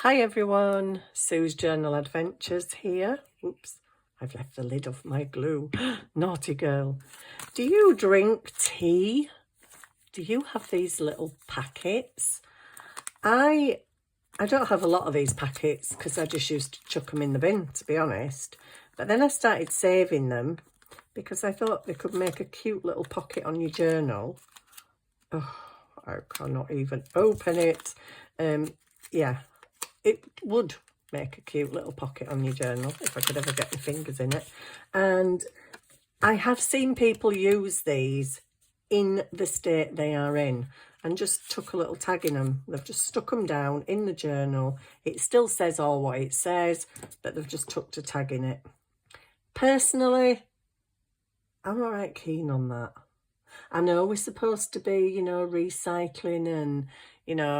Hi everyone, Sue's Journal Adventures here. Oops, I've left the lid off my glue. Naughty girl. Do you drink tea? Do you have these little packets? I don't have a lot of these packets because I just used to chuck them in the bin, to be honest. But then I started saving them because I thought they could make a cute little pocket on your journal. Oh, I cannot even open it. Yeah. It would make a cute little pocket on your journal if I could ever get my fingers in it. And I have seen people use these in the state they are in and just tuck a little tag in them. They've just stuck them down in the journal. It still says all what it says, but they've just tucked a tag in it. Personally, I'm not right keen on that. I know we're supposed to be, recycling and,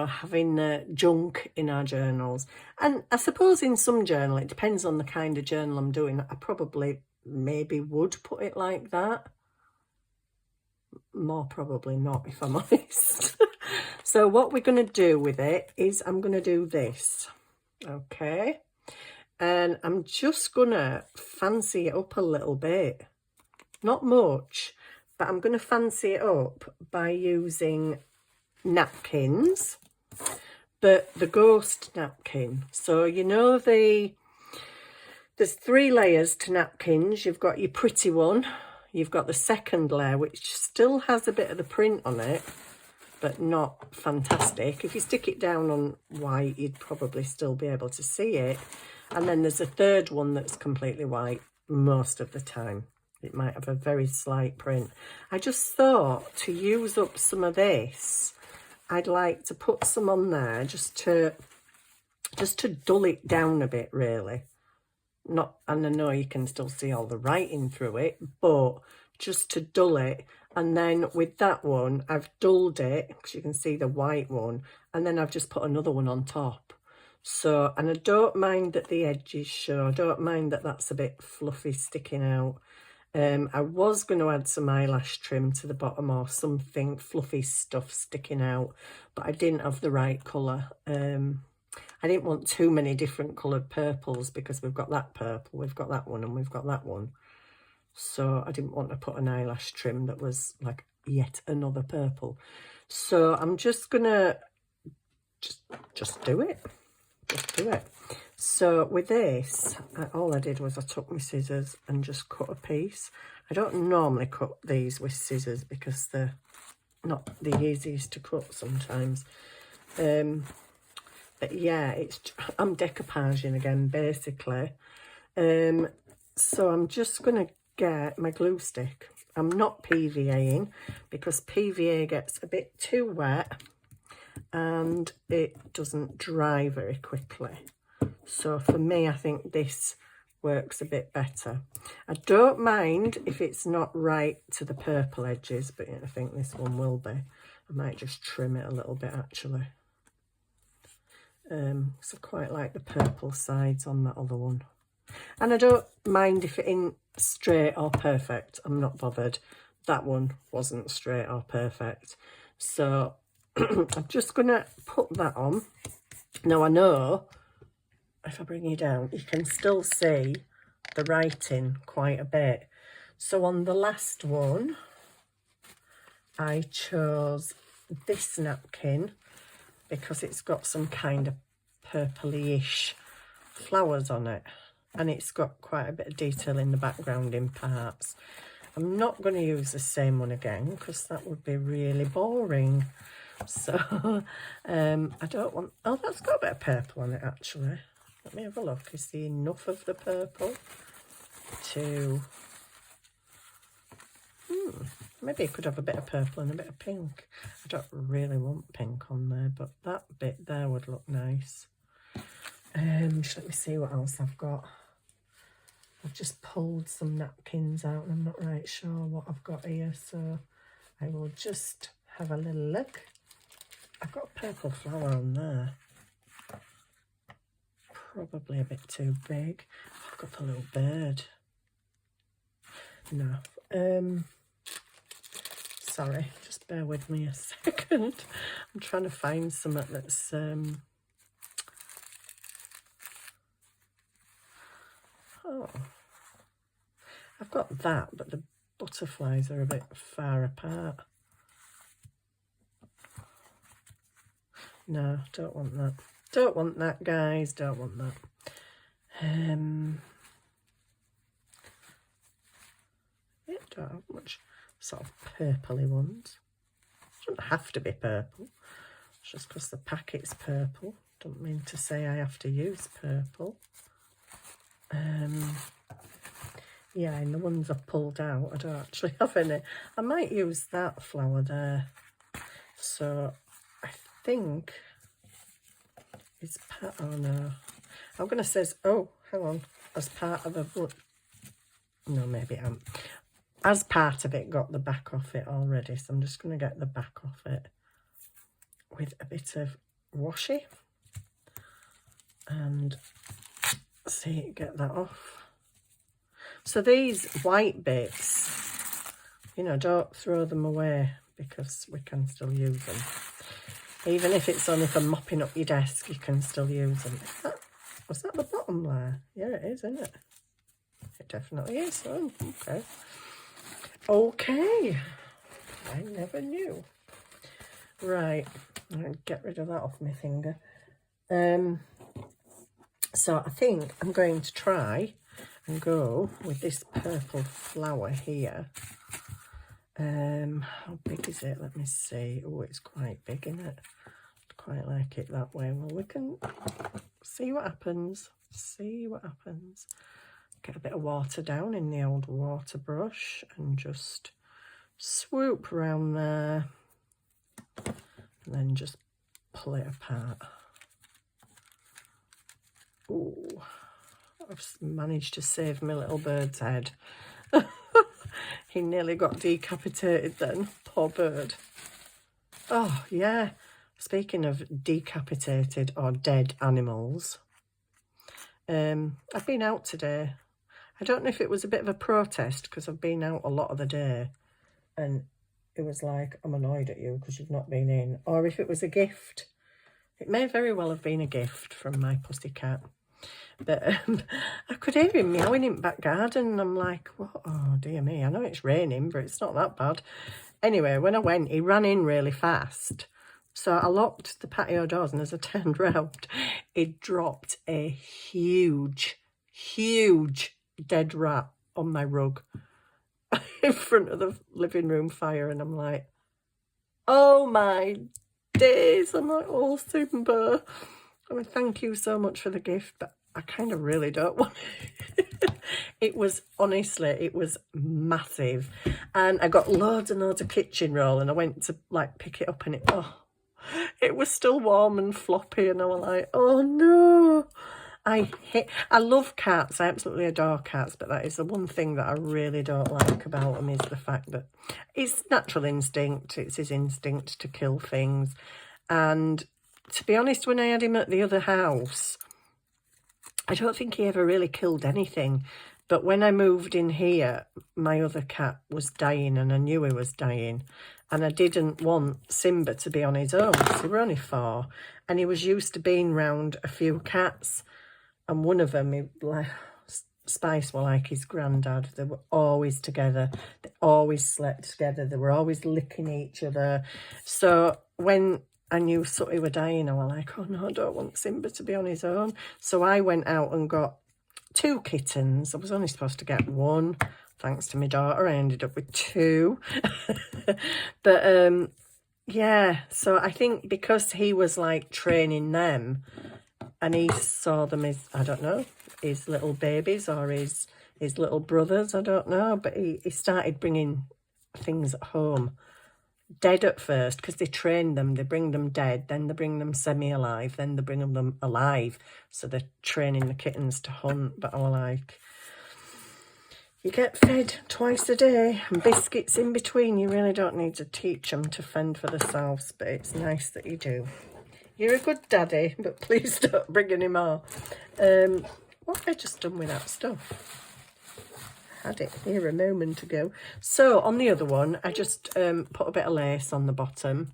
having junk in our journals. And I suppose in some journal, it depends on the kind of journal I'm doing. I probably maybe would put it like that. More probably not, if I'm honest. So what we're going to do with it is I'm going to do this. Okay. And I'm just going to fancy it up a little bit. Not much. But I'm going to fancy it up by using napkins, but the ghost napkin. So, there's 3 layers to napkins. You've got your pretty one. You've got the second layer, which still has a bit of the print on it, but not fantastic. If you stick it down on white, you'd probably still be able to see it. And then there's a third one that's completely white most of the time. It might have a very slight print. I just thought to use up some of this, I'd like to put some on there just to dull it down a bit, really. And I know you can still see all the writing through it, but just to dull it. And then with that one, I've dulled it, because you can see the white one, and then I've just put another one on top. So, and I don't mind that the edges show. I don't mind that that's a bit fluffy sticking out. I was going to add some eyelash trim to the bottom or something fluffy stuff sticking out, but I didn't have the right colour. I didn't want too many different coloured purples because we've got that purple, we've got that one, and we've got that one. So I didn't want to put an eyelash trim that was like yet another purple. So I'm just going to just do it. Just do it. So with this, all I did was I took my scissors and just cut a piece. I don't normally cut these with scissors because they're not the easiest to cut sometimes. But yeah, I'm decoupaging again, basically. So I'm just going to get my glue stick. I'm not PVAing because PVA gets a bit too wet and it doesn't dry very quickly. So for me, I think this works a bit better. I don't mind if it's not right to the purple edges, but I think this one will be. I might just trim it a little bit, actually. So I quite like the purple sides on that other one. And I don't mind if it ain't straight or perfect. I'm not bothered. That one wasn't straight or perfect. So I'm just going to put that on. Now I know if I bring you down, you can still see the writing quite a bit. So on the last one, I chose this napkin because it's got some kind of purpley-ish flowers on it. And it's got quite a bit of detail in the background in parts. I'm not going to use the same one again because that would be really boring. So I don't want... Oh, that's got a bit of purple on it, actually. Let me have a look. Is there enough of the purple to... maybe it could have a bit of purple and a bit of pink. I don't really want pink on there, but that bit there would look nice. Just let me see what else I've got. I've just pulled some napkins out and I'm not right sure what I've got here, so I will just have a little look. I've got a purple flower on there. Probably a bit too big. I've got the little bird. No. Sorry, just bear with me a second. I'm trying to find something that's Oh, I've got that, but the butterflies are a bit far apart. No, don't want that. Don't want that, guys. Don't want that. Yeah, don't have much sort of purpley ones. Doesn't have to be purple. It's just because the packet's purple. Don't mean to say I have to use purple. Yeah, and the ones I've pulled out, I don't actually have any. I might use that flower there. So I think it's part, oh no. I'm going to say, oh, hang on, as part of a, no, maybe I haven't. As part of it, got the back off it already. So I'm just going to get the back off it with a bit of washi. And see, get that off. So these white bits, you know, don't throw them away because we can still use them. Even if it's only for mopping up your desk, you can still use them. Was that the bottom layer? Yeah, it is, isn't it? It definitely is. Oh, okay. Okay. I never knew. Right. I'll get rid of that off my finger. So I think I'm going to try and go with this purple flower here. How big is it? Let me see. Oh, it's quite big, isn't it? I'd quite like it that way. Well, we can see what happens. See what happens. Get a bit of water down in the old water brush and just swoop around there. And then just pull it apart. Ooh. I've managed to save my little bird's head. He nearly got decapitated then, poor bird. Oh, yeah. Speaking of decapitated or dead animals, I've been out today. I don't know if it was a bit of a protest because I've been out a lot of the day and it was like, I'm annoyed at you because you've not been in, or if it was a gift. It may very well have been a gift from my pussycat. But I could hear him meowing in the back garden and I'm like, what? Oh, dear me. I know it's raining, but it's not that bad. Anyway, when I went, he ran in really fast. So I locked the patio doors and as I turned round, he dropped a huge, huge dead rat on my rug in front of the living room fire. And I'm like, oh my days. I'm like, oh, Simba. I mean, thank you so much for the gift, but I kind of really don't want it. It was, honestly, it was massive. And I got loads and loads of kitchen roll and I went to like pick it up and it was still warm and floppy and I was like, oh no. I love cats. I absolutely adore cats, but that is the one thing that I really don't like about them is the fact that it's natural instinct. It's his instinct to kill things. And to be honest, when I had him at the other house, I don't think he ever really killed anything. But when I moved in here, my other cat was dying and I knew he was dying. And I didn't want Simba to be on his own because they were only 4. And he was used to being round a few cats. And one of them, Spice were like his granddad. They were always together. They always slept together. They were always licking each other. So when I knew Sooty were dying, I was like, oh no, I don't want Simba to be on his own. So I went out and got 2 kittens. I was only supposed to get 1. Thanks to my daughter, I ended up with 2. But yeah, so I think because he was like training them and he saw them as, I don't know, his little babies or his little brothers, I don't know. But he started bringing things at home. Dead at first because they train them, they bring them dead, then they bring them semi-alive, then they bring them alive. So they're training the kittens to hunt. But I was like, you get fed twice a day and biscuits in between. You really don't need to teach them to fend for themselves, but it's nice that you do. You're a good daddy, but please don't bring any more. What have I just done with that stuff? Had it here a moment ago. So on the other one, I just put a bit of lace on the bottom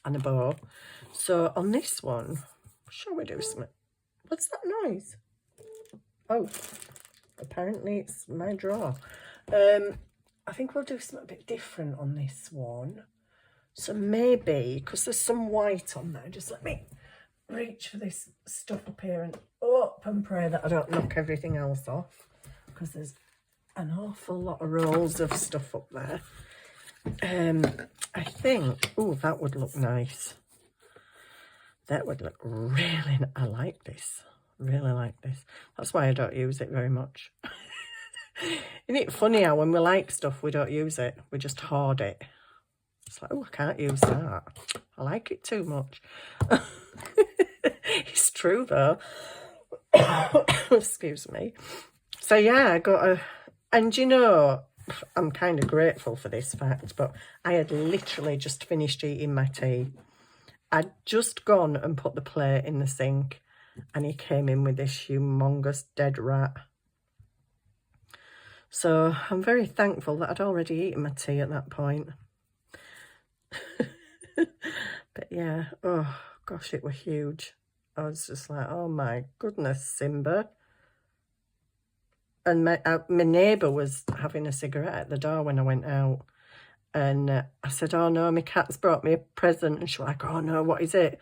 and a bow. So on this one, shall we do something? What's that noise? Oh, apparently it's my drawer. I think we'll do something a bit different on this one. So maybe, because there's some white on there, just let me reach for this stuff up here and up and pray that I don't knock everything else off, because there's an awful lot of rolls of stuff up there. I think, oh, that would look nice. That would look really, I like this. Really like this. That's why I don't use it very much. Isn't it funny how when we like stuff, we don't use it. We just hoard it. It's like, oh, I can't use that. I like it too much. It's true, though. Excuse me. So, yeah, I got a... And, you know, I'm kind of grateful for this fact, but I had literally just finished eating my tea. I'd just gone and put the plate in the sink, and he came in with this humongous dead rat. So I'm very thankful that I'd already eaten my tea at that point. But yeah, oh gosh, it was huge. I was just like, oh my goodness, Simba. And my neighbour was having a cigarette at the door when I went out. And I said, oh no, my cat's brought me a present. And she was like, oh no, what is it?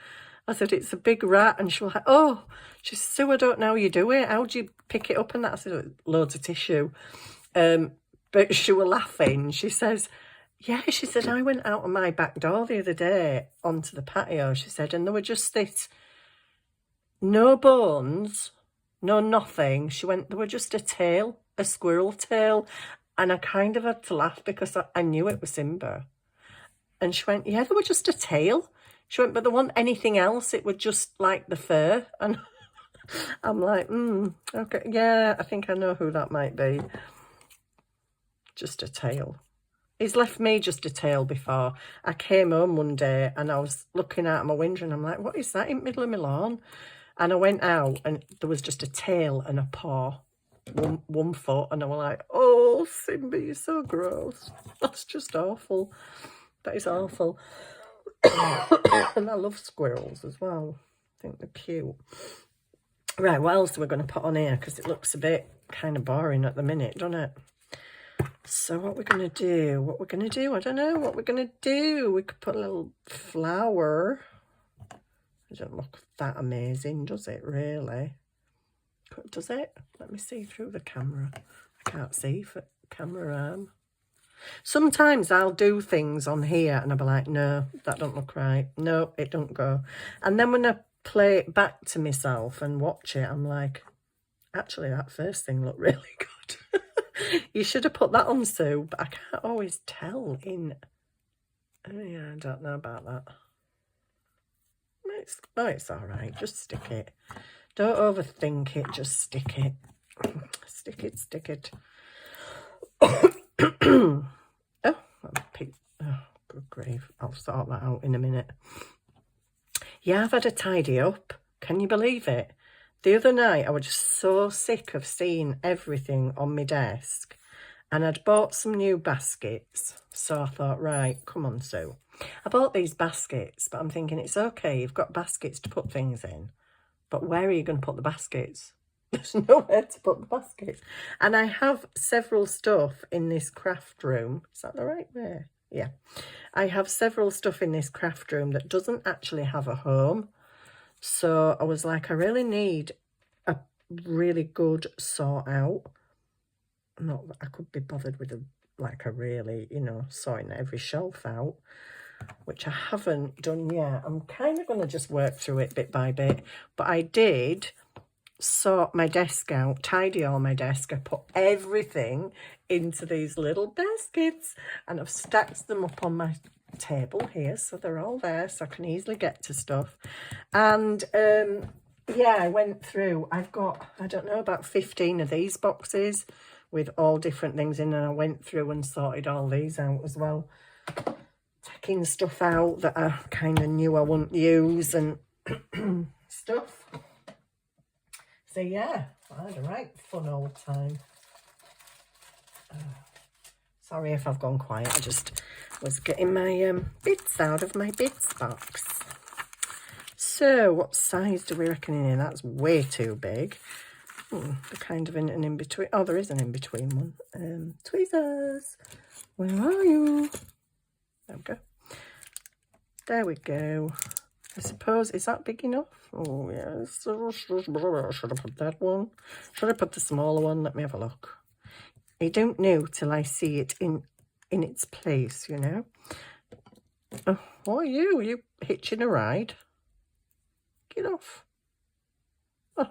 I said, it's a big rat. And she was like, oh, she said, Sue, I don't know how you do it. How do you pick it up? And that, I said, loads of tissue. But she was laughing. She says, yeah, she said, I went out on my back door the other day onto the patio, she said, and there were just this, no bones, no nothing. She went, there were just a tail, a squirrel tail. And I kind of had to laugh because I knew it was Simba. And she went, yeah, there were just a tail. She went, but there wasn't anything else. It was just like the fur. And I'm like, okay, yeah, I think I know who that might be. Just a tail. He's left me just a tail before. I came home one day and I was looking out my window and I'm like, what is that in the middle of my lawn? And I went out and there was just a tail and a paw. One foot, and I was like, oh, Simba, you're so gross. That's just awful. That is awful. And I love squirrels as well. I think they're cute. Right, what else are we going to put on here? Because it looks a bit kind of boring at the minute, doesn't it? So what we're going to do? I don't know what we're going to do. We could put a little flower. It doesn't look that amazing, does it, really? Does it? Let me see through the camera. I can't see for camera arm. Sometimes I'll do things on here and I'll be like, no, that don't look right. No, it don't go. And then when I play it back to myself and watch it, I'm like, actually, that first thing looked really good. You should have put that on, Sue, but I can't always tell in... Oh, yeah, I don't know about that. It's all right. Just stick it. Don't overthink it, just stick it. Stick it, stick it. Oh, good grief. I'll sort that out in a minute. Yeah, I've had a tidy up. Can you believe it? The other night, I was just so sick of seeing everything on my desk. And I'd bought some new baskets. So I thought, right, come on, Sue. I bought these baskets, but I'm thinking, it's okay, you've got baskets to put things in. But where are you going to put the baskets? There's nowhere to put the baskets. And I have several stuff in this craft room. Is that the right way? Yeah. I have several stuff in this craft room that doesn't actually have a home. So I was like, I really need a really good sort out. Not that I could be bothered with a really, sorting every shelf out, which I haven't done yet. I'm kind of going to just work through it bit by bit. But I did sort my desk out, tidy all my desk. I put everything into these little baskets and I've stacked them up on my table here. So they're all there so I can easily get to stuff. And yeah, I went through. I've got, I don't know, about 15 of these boxes with all different things in. And I went through and sorted all these out as well. Taking stuff out that I kind of knew I wouldn't use and stuff. So yeah, I had a right fun old time. Sorry if I've gone quiet, I just was getting my bits out of my bits box. So what size do we reckon in here? That's way too big. They're kind of in an in-between. Oh, there is an in-between one. Tweezers, where are you? There we go. There we go. I suppose, is that big enough? Oh, yes. Should have put that one. Should have put the smaller one. Let me have a look. I don't know till I see it in its place, you know. Oh, what are you? Are you hitching a ride? Get off. Oh.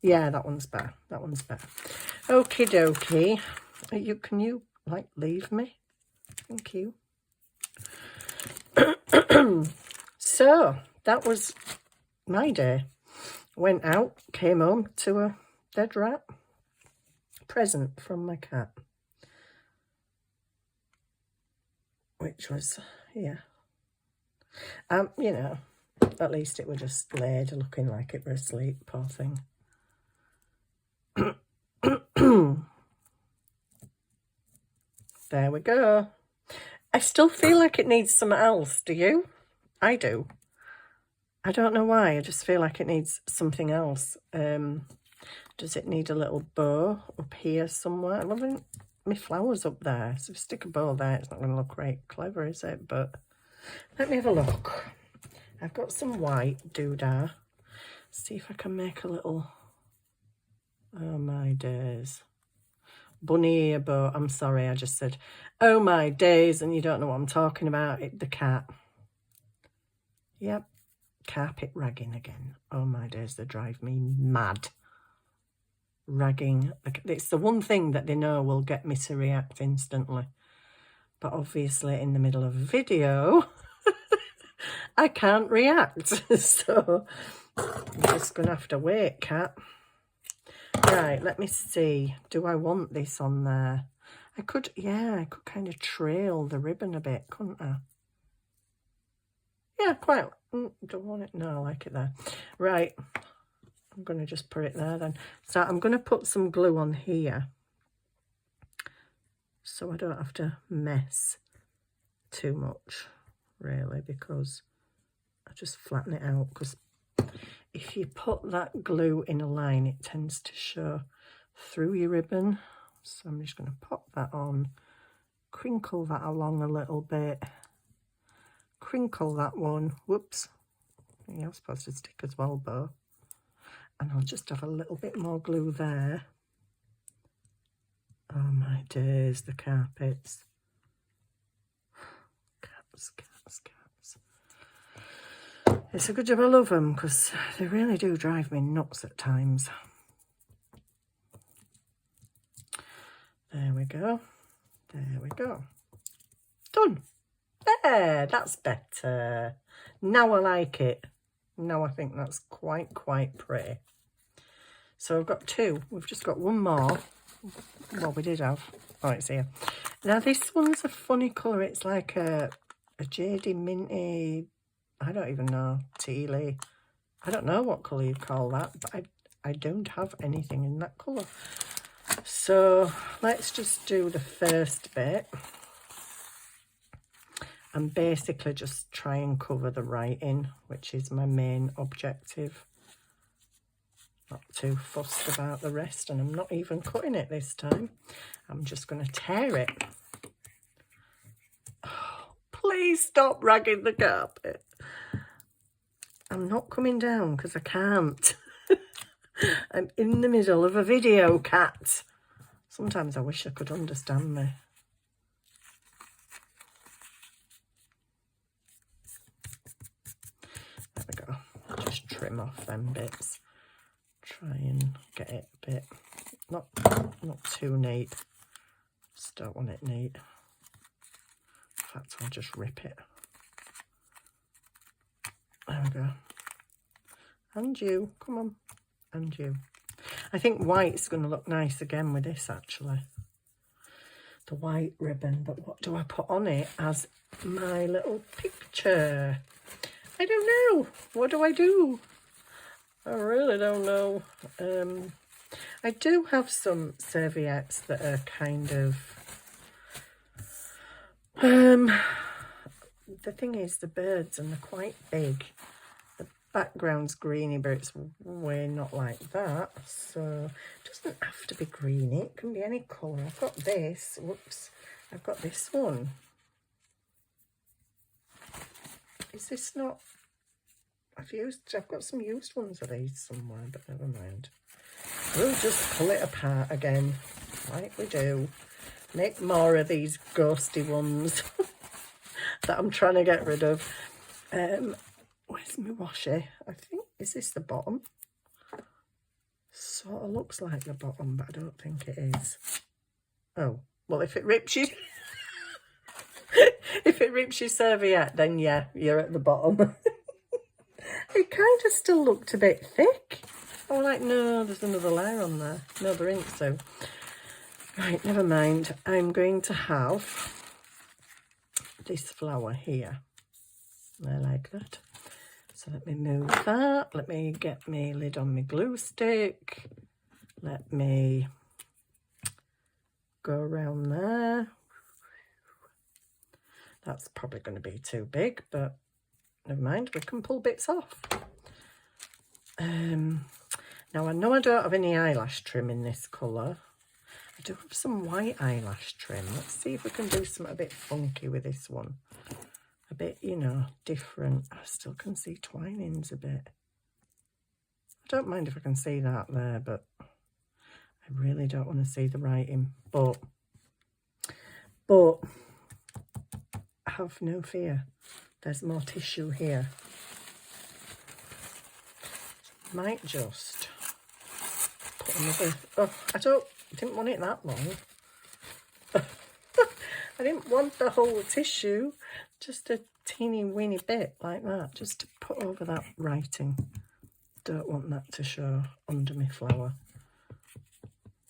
Yeah, that one's better. That one's better. Okie dokie. Can you, like, leave me? Thank you. So, that was my day. Went out, came home to a dead rat. Present from my cat. Which was, yeah. You know, at least it was just laid looking like it were asleep, poor thing. There we go. I still feel like it needs something else, do you? I do. I don't know why, I just feel like it needs something else. Does it need a little bow up here somewhere? I love my flowers up there, so if I stick a bow there, it's not going to look very clever, is it? But let me have a look. I've got some white doodah. See if I can make a little... Oh my days. Bunny ear bow. I'm sorry, I just said, oh my days, and you don't know what I'm talking about. The cat. Yep. Carpet ragging again. Oh my days, they drive me mad. Ragging. It's the one thing that they know will get me to react instantly. But obviously in the middle of a video, I can't react. So I'm just going to have to wait, cat. Right, let me see. Do I want this on there? I could, yeah, I could kind of trail the ribbon a bit, couldn't I? Yeah, quite. Don't want it. No, I like it there. Right. I'm going to just put it there then. So I'm going to put some glue on here. So I don't have to mess too much, really, because I just flatten it out. Because if you put that glue in a line, it tends to show through your ribbon. So I'm just going to pop that on, crinkle that along a little bit, crinkle that one. Whoops. Yeah, I'm supposed to stick as well, bow. And I'll just have a little bit more glue there. Oh my days, the carpets. Cats, cats, cats. It's a good job I love them, because they really do drive me nuts at times. There we go. There we go. Done. There, that's better. Now I like it. Now I think that's quite pretty. So I've got two. We've just got one more. Well, we did have. Oh, it's here. Now this one's a funny colour. It's like a jadey, minty, I don't even know, tealy. I don't know what colour you call that, but I don't have anything in that colour. So let's just do the first bit. And basically just try and cover the writing, which is my main objective. Not too fussed about the rest, and I'm not even cutting it this time. I'm just going to tear it. Oh, please stop ragging the carpet. I'm not coming down because I can't. I'm in the middle of a video, cat. Sometimes I wish I could understand me. There we go. Just trim off them bits. Try and get it a bit, not too neat. Just don't want it neat. In fact, I'll just rip it. There we go. And you, come on. And you. I think white's going to look nice again with this, actually. The white ribbon. But what do I put on it as my little picture? I don't know. What do I do? I really don't know. I do have some serviettes that are kind of... the thing is, the birds, and they're quite big. background's greeny, but it's way not like that. So it doesn't have to be greeny. It can be any colour. I've got this. Whoops. I've got this one. Is this not... I've got some used ones of these somewhere, but never mind. We'll just pull it apart again, like we do. Make more of these ghosty ones that I'm trying to get rid of. Where's my washi? I think, is this the bottom? Sort of looks like the bottom, but I don't think it is. Oh, well, if it rips you... if it rips your serviette, then yeah, you're at the bottom. It kind of still looked a bit thick. Oh, like, no, there's another layer on there. No, there ain't, so. Right, never mind. I'm going to have this flower here. I like that. So let me move that. Let me get my lid on my glue stick. Let me go around there. That's probably going to be too big, but never mind. We can pull bits off. Now, I know I don't have any eyelash trim in this colour. I do have some white eyelash trim. Let's see if we can do something a bit funky with this one. A bit, you know, different. I still can see twinings a bit. I don't mind if I can see that there, but I really don't want to see the writing. But have no fear. There's more tissue here. Might just put another... Oh, I didn't want it that long. I didn't want the whole tissue. Just a teeny weeny bit like that, just to put over that writing. Don't want that to show under my flower.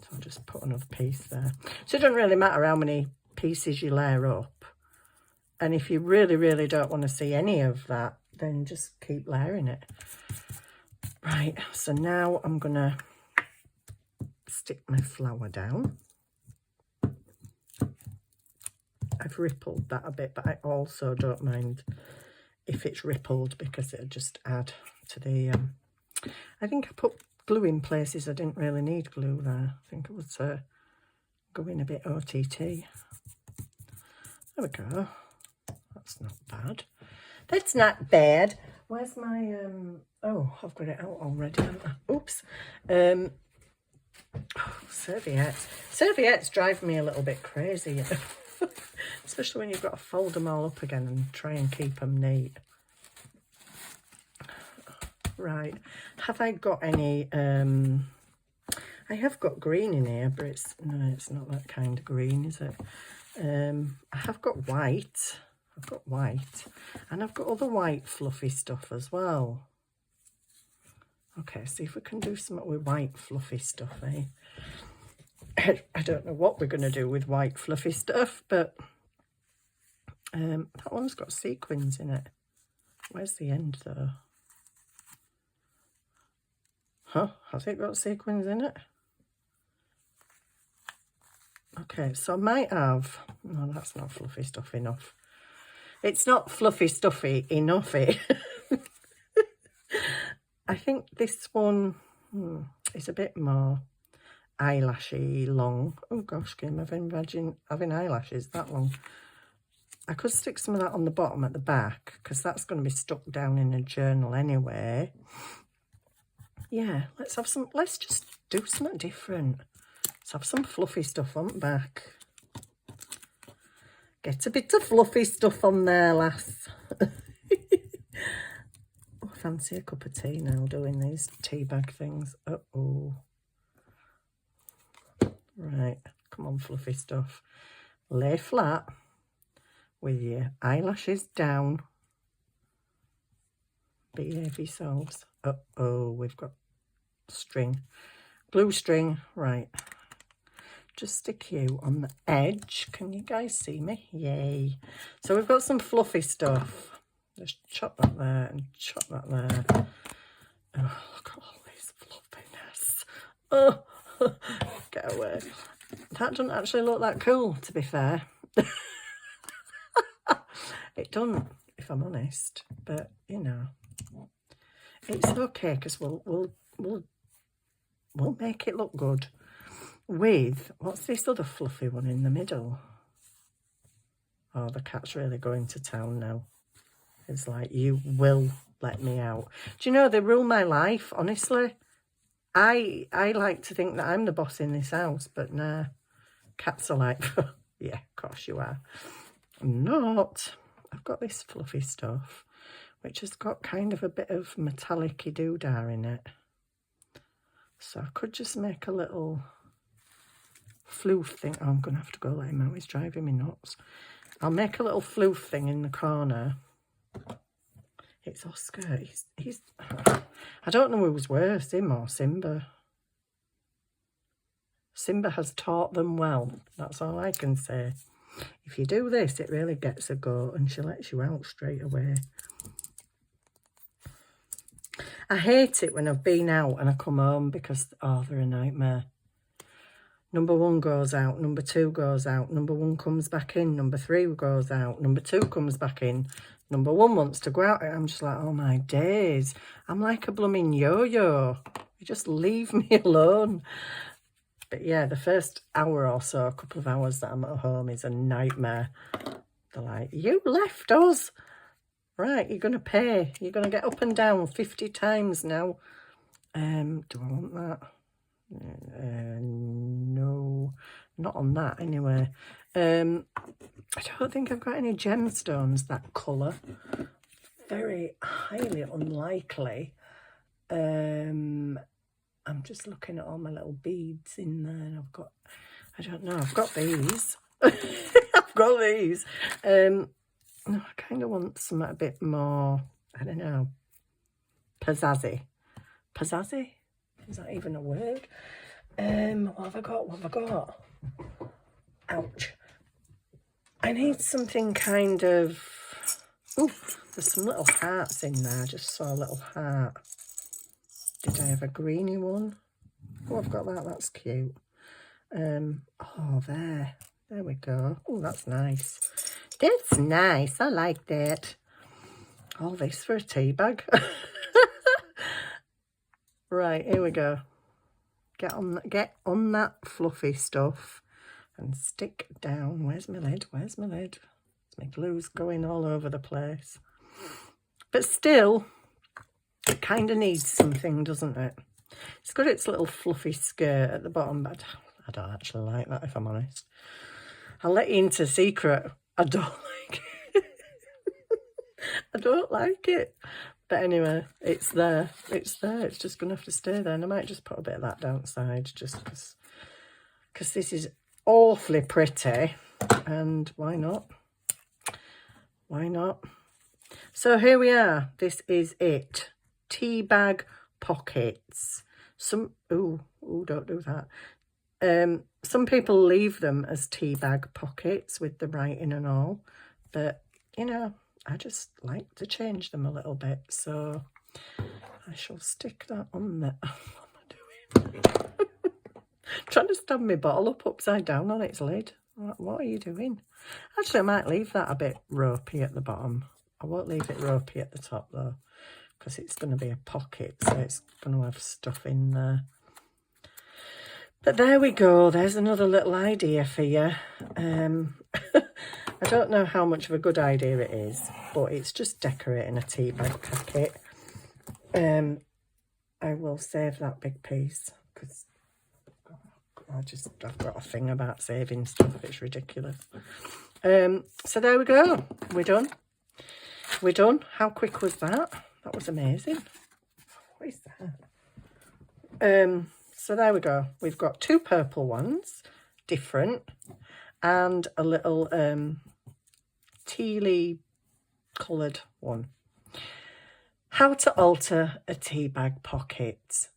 So I'll just put another piece there. So it doesn't really matter how many pieces you layer up. And if you really, really don't want to see any of that, then just keep layering it. Right, so now I'm going to stick my flower down. I've rippled that a bit, but I also don't mind if it's rippled because it'll just add to the... I think I put glue in places I didn't really need glue there. I think it was going a bit OTT. There we go. That's not bad. That's not bad. Where's my... oh, I've got it out already, haven't I? Oops. Oh, serviettes. Serviettes drive me a little bit crazy. Especially when you've got to fold them all up again and try and keep them neat. Right. Have I got any... I have got green in here, but it's not that kind of green, is it? I have got white. I've got white. And I've got other white fluffy stuff as well. Okay, see if we can do something with white fluffy stuff, eh? I don't know what we're going to do with white fluffy stuff, but that one's got sequins in it. Where's the end, though? Huh? Has it got sequins in it? Okay, so I might have... No, that's not fluffy stuff enough. It's not fluffy stuffy enough, it. I think this one is a bit more eyelashy long. Oh gosh, can you imagine having eyelashes that long? I could stick some of that on the bottom at the back because that's going to be stuck down in a journal anyway. Yeah, let's just do something different. Let's have some fluffy stuff on the back. Get a bit of fluffy stuff on there, lass. Oh, I fancy a cup of tea now doing these tea bag things. Uh-oh. Right, come on, fluffy stuff. Lay flat with your eyelashes down. Behave yourselves. Uh-oh, we've got string. Glue string, right. Just stick you on the edge. Can you guys see me? Yay. So we've got some fluffy stuff. Just chop that there and chop that there. Oh, look at all this fluffiness. Oh, get away. That doesn't actually look that cool, to be fair. It doesn't, if I'm honest. But, you know, it's okay, because we'll make it look good with, what's this other fluffy one in the middle? Oh, the cat's really going to town now. It's like, you will let me out. Do you know, they rule my life, honestly. I like to think that I'm the boss in this house, but nah. Cats are like, yeah, of course you are. I'm not. I've got this fluffy stuff, which has got kind of a bit of metallic-y doodah in it. So I could just make a little floof thing. Oh, I'm going to have to go let him out. He's driving me nuts. I'll make a little floof thing in the corner. It's Oscar. He's I don't know who's worse, him or Simba. Simba has taught them well. That's all I can say. If you do this, it really gets a go, and she lets you out straight away. I hate it when I've been out and I come home because, oh, they're a nightmare. Number 1 goes out, number 2 goes out, number 1 comes back in, number 3 goes out, number 2 comes back in, number 1 wants to go out, and I'm just like, oh my days. I'm like a blooming yo-yo. You just leave me alone. But yeah, the first hour or so, a couple of hours that I'm at home is a nightmare. They're like, you left us. Right, you're going to pay. You're going to get up and down 50 times now. Do I want that? No, not on that anyway. I don't think I've got any gemstones that colour. Very highly unlikely. I'm just looking at all my little beads in there, and I've got, I don't know, I've got these. I've got these. No, I kind of want some a bit more, I don't know, pizzazzy. Pizzazzy? Is that even a word? What have I got? What have I got? Ouch. I need something kind of, ooh, there's some little hearts in there. I just saw a little heart. Did I have a greeny one? Oh, I've got that. That's cute. Oh, there we go. Oh, that's nice. That's nice. I like that. All this for a tea bag. Right, here we go. Get on that fluffy stuff and stick down. Where's my lid? Where's my lid? My glue's going all over the place. But still, it kind of needs something, doesn't it? It's got its little fluffy skirt at the bottom, but I don't actually like that, if I'm honest. I'll let you into a secret. I don't like it. I don't like it. But anyway, it's there. It's there. It's just going to have to stay there. And I might just put a bit of that downside, just because this is awfully pretty. And why not? Why not? So here we are. This is it. Teabag pockets. Some, ooh, don't do that. Some people leave them as teabag pockets with the writing and all, but you know, I just like to change them a little bit, so I shall stick that on there. What am I doing? Trying to stand my bottle up upside down on its lid. What are you doing? Actually, I might leave that a bit ropey at the bottom. I won't leave it ropey at the top though, because it's going to be a pocket, so it's going to have stuff in there. But there we go. There's another little idea for you. I don't know how much of a good idea it is, but it's just decorating a tea bag packet. I will save that big piece because I've got a thing about saving stuff. It's ridiculous. So there we go. We're done. We're done. How quick was that? That was amazing. What is that? So there we go. We've got 2 purple ones, different, and a little tealy coloured one. How to alter a tea bag pocket.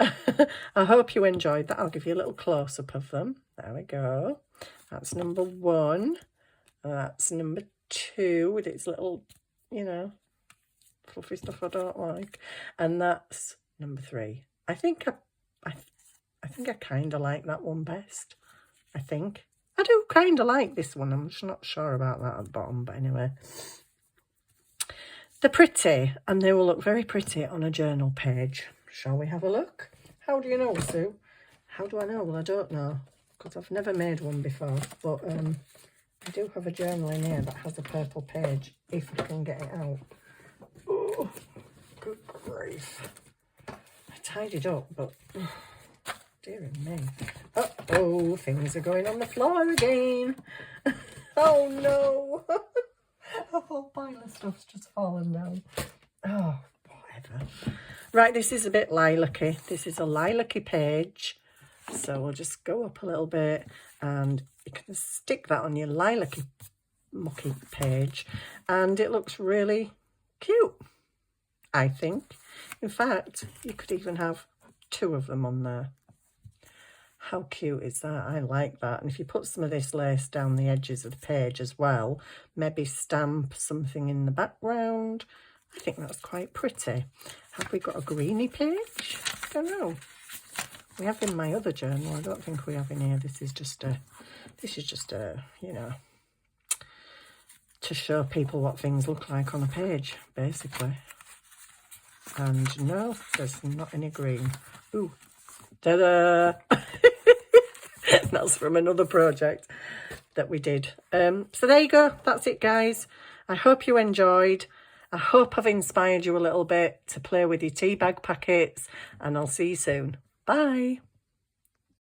I hope you enjoyed that. I'll give you a little close-up of them. There we go. That's number 1. That's number 2 with its little, you know, fluffy stuff I don't like. And that's number 3. I think I kind of like that one best. I think. I do kind of like this one. I'm just not sure about that at the bottom, but anyway. They're pretty, and they will look very pretty on a journal page. Shall we have a look? How do you know, Sue? How do I know? Well, I don't know, because I've never made one before. But I do have a journal in here that has a purple page, if I can get it out. Oh, good grief. I tied it up, but dear me. Uh-oh, things are going on the floor again. Oh, no. A whole pile of stuff's just fallen down. Oh, whatever. Right, this is a bit lilac-y. This is a lilac-y page. So we'll just go up a little bit and you can stick that on your lilac-y mucky page. And it looks really cute, I think. In fact, you could even have 2 of them on there. How cute is that? I like that. And if you put some of this lace down the edges of the page as well, maybe stamp something in the background, I think that's quite pretty. Have we got a greeny page? I don't know. We have in my other journal. I don't think we have in here. This is just a, you know, to show people what things look like on a page, basically. And no, there's not any green. Ooh, ta-da! That's from another project that we did. So there you go. That's it, guys. I hope you enjoyed. I hope I've inspired you a little bit to play with your tea bag packets, and I'll see you soon. Bye.